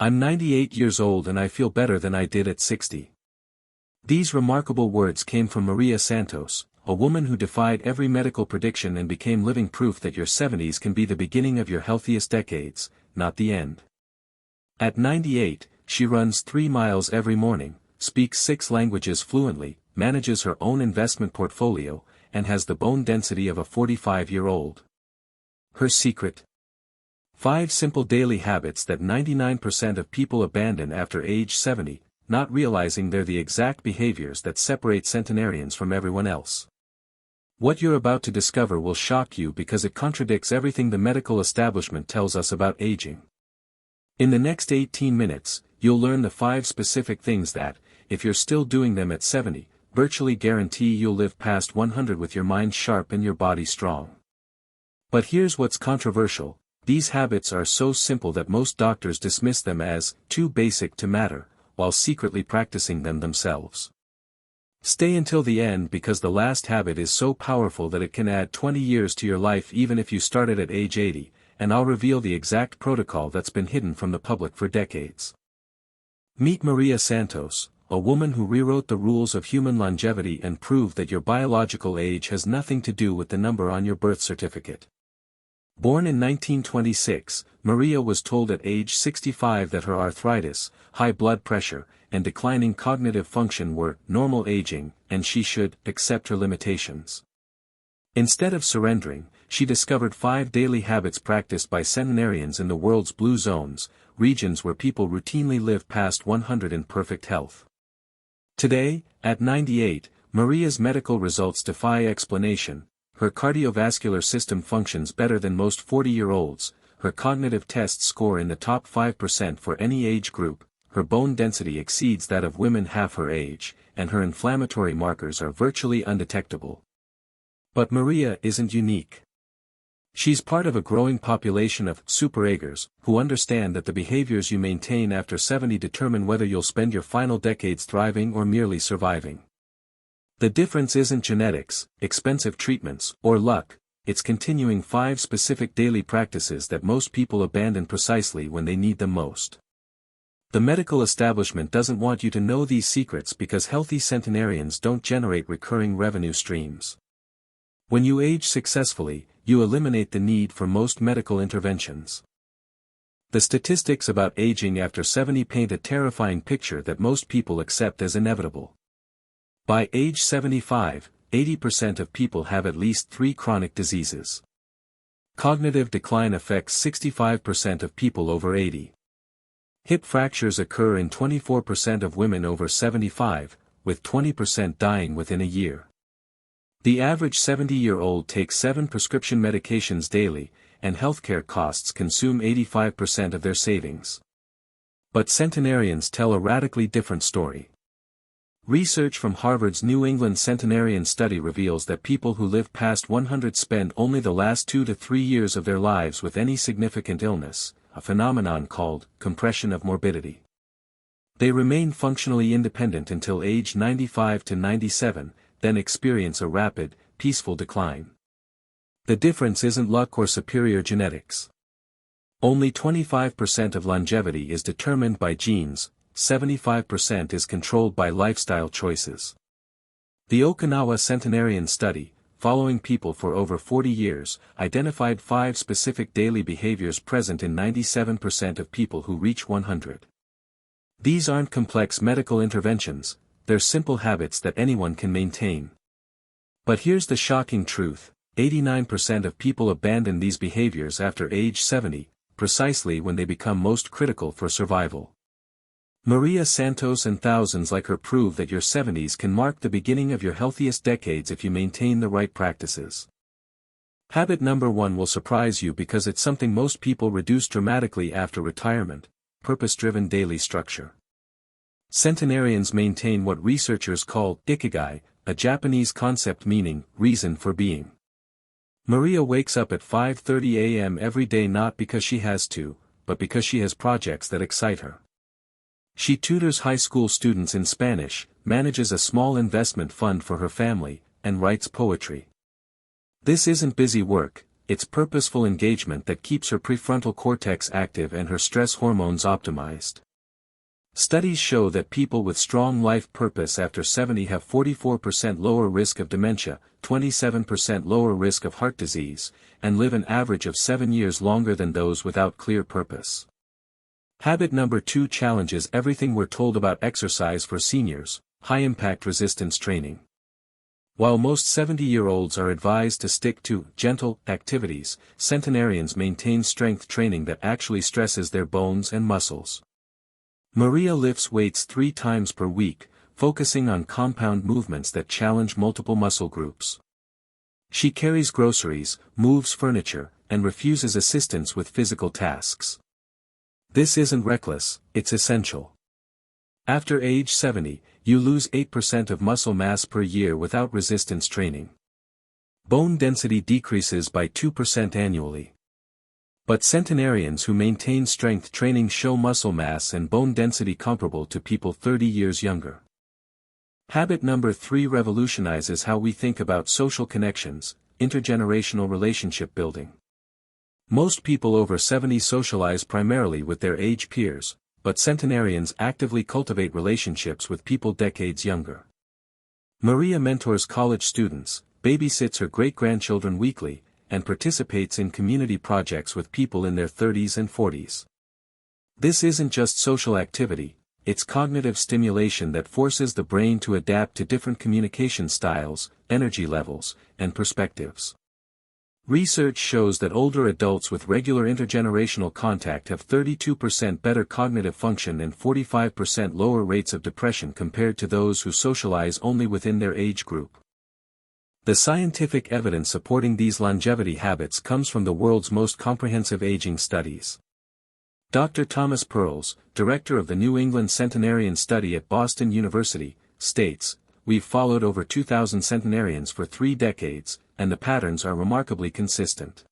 I'm 98 years old and I feel better than I did at 60. These remarkable words came from Maria Santos, a woman who defied every medical prediction and became living proof that your 70s can be the beginning of your healthiest decades, not the end. At 98, she runs 3 miles every morning, speaks 6 languages fluently, manages her own investment portfolio, and has the bone density of a 45-year-old. Her secret? 5 simple daily habits that 99% of people abandon after age 70, not realizing they're the exact behaviors that separate centenarians from everyone else. What you're about to discover will shock you because it contradicts everything the medical establishment tells us about aging. In the next 18 minutes, you'll learn the 5 specific things that, if you're still doing them at 70, virtually guarantee you'll live past 100 with your mind sharp and your body strong. But here's what's controversial: these habits are so simple that most doctors dismiss them as too basic to matter, while secretly practicing them themselves. Stay until the end because the last habit is so powerful that it can add 20 years to your life even if you started at age 80, and I'll reveal the exact protocol that's been hidden from the public for decades. Meet Maria Santos, a woman who rewrote the rules of human longevity and proved that your biological age has nothing to do with the number on your birth certificate. Born in 1926, Maria was told at age 65 that her arthritis, high blood pressure, and declining cognitive function were normal aging, and she should accept her limitations. Instead of surrendering, she discovered 5 daily habits practiced by centenarians in the world's blue zones, regions where people routinely live past 100 in perfect health. Today, at 98, Maria's medical results defy explanation. Her cardiovascular system functions better than most 40-year-olds, her cognitive tests score in the top 5% for any age group, her bone density exceeds that of women half her age, and her inflammatory markers are virtually undetectable. But Maria isn't unique. She's part of a growing population of superagers, who understand that the behaviors you maintain after 70 determine whether you'll spend your final decades thriving or merely surviving. The difference isn't genetics, expensive treatments, or luck, it's continuing 5 specific daily practices that most people abandon precisely when they need them most. The medical establishment doesn't want you to know these secrets because healthy centenarians don't generate recurring revenue streams. When you age successfully, you eliminate the need for most medical interventions. The statistics about aging after 70 paint a terrifying picture that most people accept as inevitable. By age 75, 80% of people have at least 3 chronic diseases. Cognitive decline affects 65% of people over 80. Hip fractures occur in 24% of women over 75, with 20% dying within a year. The average 70-year-old takes 7 prescription medications daily, and healthcare costs consume 85% of their savings. But centenarians tell a radically different story. Research from Harvard's New England Centenarian study reveals that people who live past 100 spend only the last 2 to 3 years of their lives with any significant illness, a phenomenon called compression of morbidity. They remain functionally independent until age 95 to 97, then experience a rapid, peaceful decline. The difference isn't luck or superior genetics. Only 25% of longevity is determined by genes, 75% is controlled by lifestyle choices. The Okinawa Centenarian study, following people for over 40 years, identified 5 specific daily behaviors present in 97% of people who reach 100. These aren't complex medical interventions, they're simple habits that anyone can maintain. But here's the shocking truth: 89% of people abandon these behaviors after age 70, precisely when they become most critical for survival. Maria Santos and thousands like her prove that your 70s can mark the beginning of your healthiest decades if you maintain the right practices. Habit number 1 will surprise you because it's something most people reduce dramatically after retirement: purpose-driven daily structure. Centenarians maintain what researchers call ikigai, a Japanese concept meaning reason for being. Maria wakes up at 5:30 a.m. every day not because she has to, but because she has projects that excite her. She tutors high school students in Spanish, manages a small investment fund for her family, and writes poetry. This isn't busy work, it's purposeful engagement that keeps her prefrontal cortex active and her stress hormones optimized. Studies show that people with strong life purpose after 70 have 44% lower risk of dementia, 27% lower risk of heart disease, and live an average of 7 years longer than those without clear purpose. Habit number 2 challenges everything we're told about exercise for seniors: high-impact resistance training. While most 70-year-olds are advised to stick to gentle activities, centenarians maintain strength training that actually stresses their bones and muscles. Maria lifts weights 3 times per week, focusing on compound movements that challenge multiple muscle groups. She carries groceries, moves furniture, and refuses assistance with physical tasks. This isn't reckless, it's essential. After age 70, you lose 8% of muscle mass per year without resistance training. Bone density decreases by 2% annually. But centenarians who maintain strength training show muscle mass and bone density comparable to people 30 years younger. Habit number 3 revolutionizes how we think about social connections: intergenerational relationship building. Most people over 70 socialize primarily with their age peers, but centenarians actively cultivate relationships with people decades younger. Maria mentors college students, babysits her great-grandchildren weekly, and participates in community projects with people in their 30s and 40s. This isn't just social activity, it's cognitive stimulation that forces the brain to adapt to different communication styles, energy levels, and perspectives. Research shows that older adults with regular intergenerational contact have 32% better cognitive function and 45% lower rates of depression compared to those who socialize only within their age group. The scientific evidence supporting these longevity habits comes from the world's most comprehensive aging studies. Dr. Thomas Perls, director of the New England Centenarian Study at Boston University, states, "We've followed over 2,000 centenarians for 3 decades, and the patterns are remarkably consistent.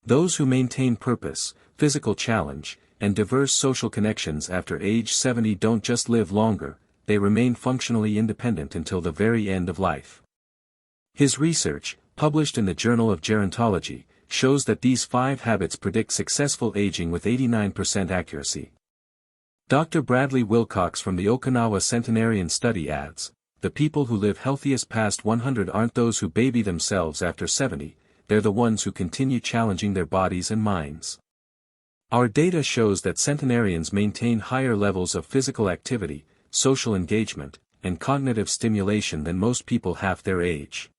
Those who maintain purpose, physical challenge, and diverse social connections after age 70 don't just live longer, they remain functionally independent until the very end of life." His research, published in the Journal of Gerontology, shows that these 5 habits predict successful aging with 89% accuracy. Dr. Bradley Wilcox from the Okinawa Centenarian Study adds, "The people who live healthiest past 100 aren't those who baby themselves after 70, they're the ones who continue challenging their bodies and minds." Our data shows that centenarians maintain higher levels of physical activity, social engagement, and cognitive stimulation than most people half their age.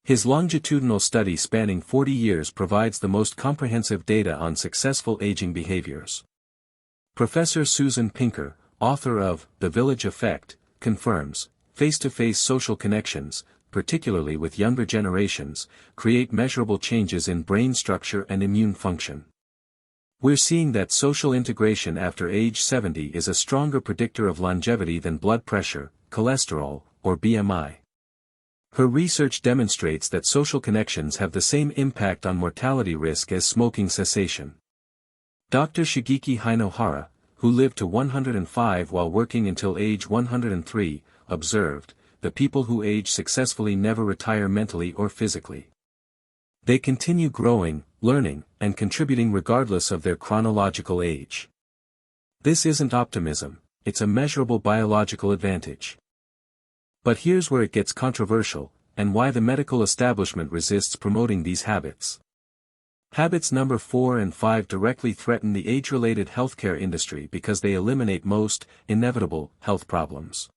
His longitudinal study spanning 40 years provides the most comprehensive data on successful aging behaviors. Professor Susan Pinker, author of The Village Effect, confirms, face-to-face social connections, particularly with younger generations, create measurable changes in brain structure and immune function. We're seeing that social integration after age 70 is a stronger predictor of longevity than blood pressure, cholesterol, or BMI. Her research demonstrates that social connections have the same impact on mortality risk as smoking cessation. Dr. Shigeki Hinohara, who lived to 105 while working until age 103, observed, "The people who age successfully never retire mentally or physically. They continue growing, learning, and contributing regardless of their chronological age." This isn't optimism, it's a measurable biological advantage. But here's where it gets controversial, and why the medical establishment resists promoting these habits. Habits number 4 and 5 directly threaten the age-related healthcare industry because they eliminate most, inevitable, health problems.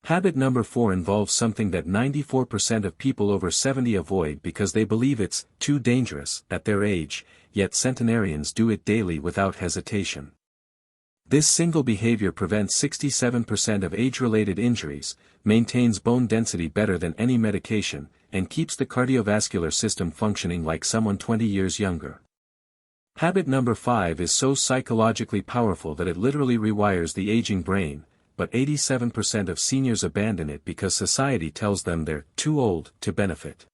Habit number 4 involves something that 94% of people over 70 avoid because they believe it's too dangerous at their age, yet centenarians do it daily without hesitation. This single behavior prevents 67% of age-related injuries, maintains bone density better than any medication, and keeps the cardiovascular system functioning like someone 20 years younger. Habit number 5 is so psychologically powerful that it literally rewires the aging brain, but 87% of seniors abandon it because society tells them they're too old to benefit.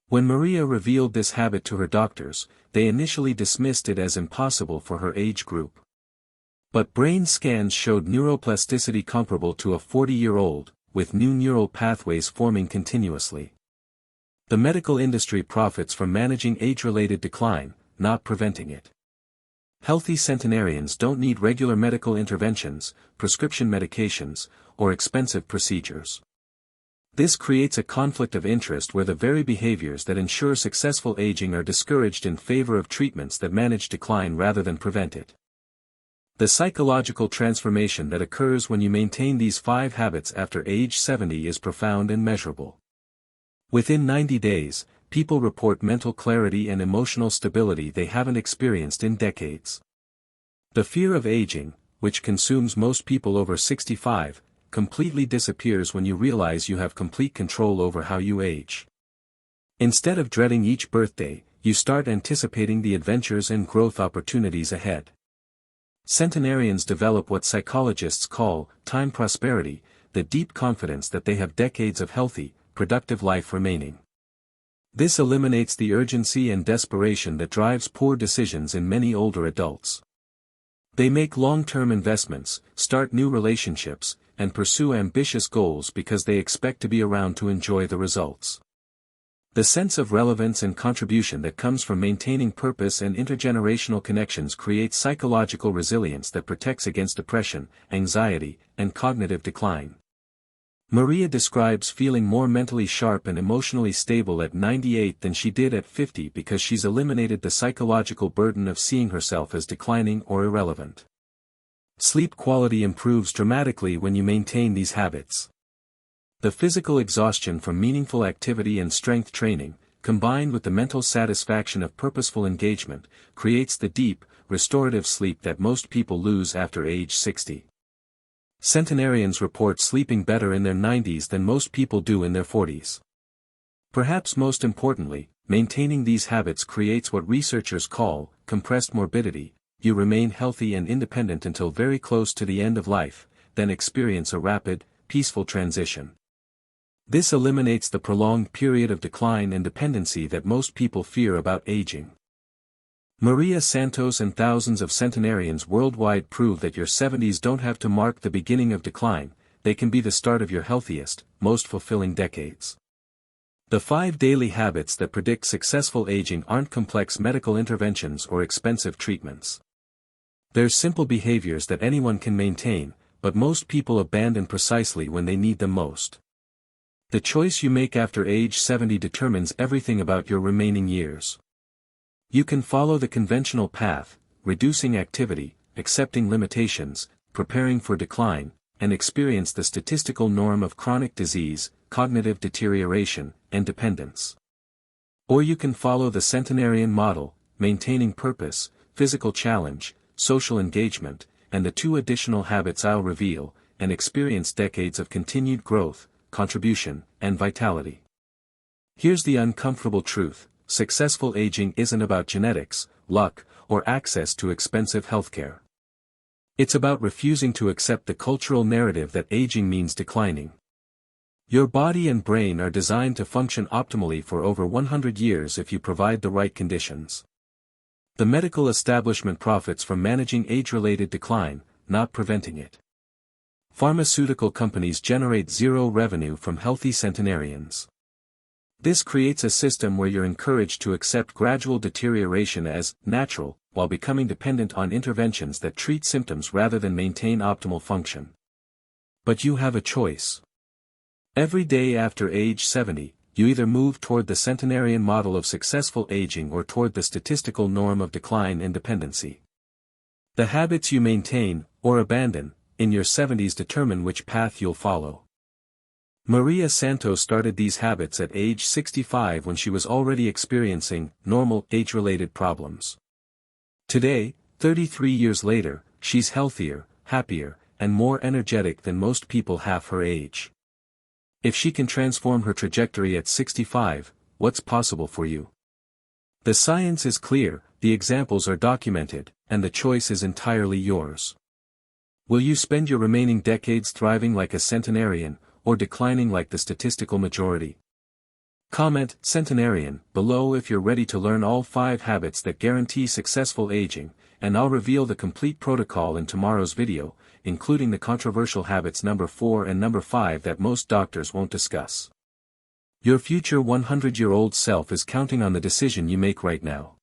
When Maria revealed this habit to her doctors, they initially dismissed it as impossible for her age group. But brain scans showed neuroplasticity comparable to a 40-year-old, with new neural pathways forming continuously. The medical industry profits from managing age-related decline, not preventing it. Healthy centenarians don't need regular medical interventions, prescription medications, or expensive procedures. This creates a conflict of interest where the very behaviors that ensure successful aging are discouraged in favor of treatments that manage decline rather than prevent it. The psychological transformation that occurs when you maintain these 5 habits after age 70 is profound and measurable. Within 90 days, people report mental clarity and emotional stability they haven't experienced in decades. The fear of aging, which consumes most people over 65, completely disappears when you realize you have complete control over how you age. Instead of dreading each birthday, you start anticipating the adventures and growth opportunities ahead. Centenarians develop what psychologists call time prosperity, the deep confidence that they have decades of healthy, productive life remaining. This eliminates the urgency and desperation that drives poor decisions in many older adults. They make long-term investments, start new relationships, and pursue ambitious goals because they expect to be around to enjoy the results. The sense of relevance and contribution that comes from maintaining purpose and intergenerational connections creates psychological resilience that protects against depression, anxiety, and cognitive decline. Maria describes feeling more mentally sharp and emotionally stable at 98 than she did at 50 because she's eliminated the psychological burden of seeing herself as declining or irrelevant. Sleep quality improves dramatically when you maintain these habits. The physical exhaustion from meaningful activity and strength training, combined with the mental satisfaction of purposeful engagement, creates the deep, restorative sleep that most people lose after age 60. Centenarians report sleeping better in their 90s than most people do in their 40s. Perhaps most importantly, maintaining these habits creates what researchers call compressed morbidity. You remain healthy and independent until very close to the end of life, then experience a rapid, peaceful transition. This eliminates the prolonged period of decline and dependency that most people fear about aging. Maria Santos and thousands of centenarians worldwide prove that your 70s don't have to mark the beginning of decline, they can be the start of your healthiest, most fulfilling decades. The 5 daily habits that predict successful aging aren't complex medical interventions or expensive treatments. They're simple behaviors that anyone can maintain, but most people abandon precisely when they need them most. The choice you make after age 70 determines everything about your remaining years. You can follow the conventional path, reducing activity, accepting limitations, preparing for decline, and experience the statistical norm of chronic disease, cognitive deterioration, and dependence. Or you can follow the centenarian model, maintaining purpose, physical challenge, social engagement, and the 2 additional habits I'll reveal, and experience decades of continued growth, contribution, and vitality. Here's the uncomfortable truth: successful aging isn't about genetics, luck, or access to expensive healthcare. It's about refusing to accept the cultural narrative that aging means declining. Your body and brain are designed to function optimally for over 100 years if you provide the right conditions. The medical establishment profits from managing age-related decline, not preventing it. Pharmaceutical companies generate zero revenue from healthy centenarians. This creates a system where you're encouraged to accept gradual deterioration as natural, while becoming dependent on interventions that treat symptoms rather than maintain optimal function. But you have a choice. Every day after age 70, you either move toward the centenarian model of successful aging or toward the statistical norm of decline and dependency. The habits you maintain, or abandon, in your 70s determine which path you'll follow. Maria Santos started these habits at age 65 when she was already experiencing normal age-related problems. Today, 33 years later, she's healthier, happier, and more energetic than most people half her age. If she can transform her trajectory at 65, what's possible for you? The science is clear, the examples are documented, and the choice is entirely yours. Will you spend your remaining decades thriving like a centenarian, or declining like the statistical majority? Comment "Centenarian" below if you're ready to learn all 5 habits that guarantee successful aging, and I'll reveal the complete protocol in tomorrow's video, including the controversial habits number 4 and number 5 that most doctors won't discuss. Your future 100-year-old self is counting on the decision you make right now.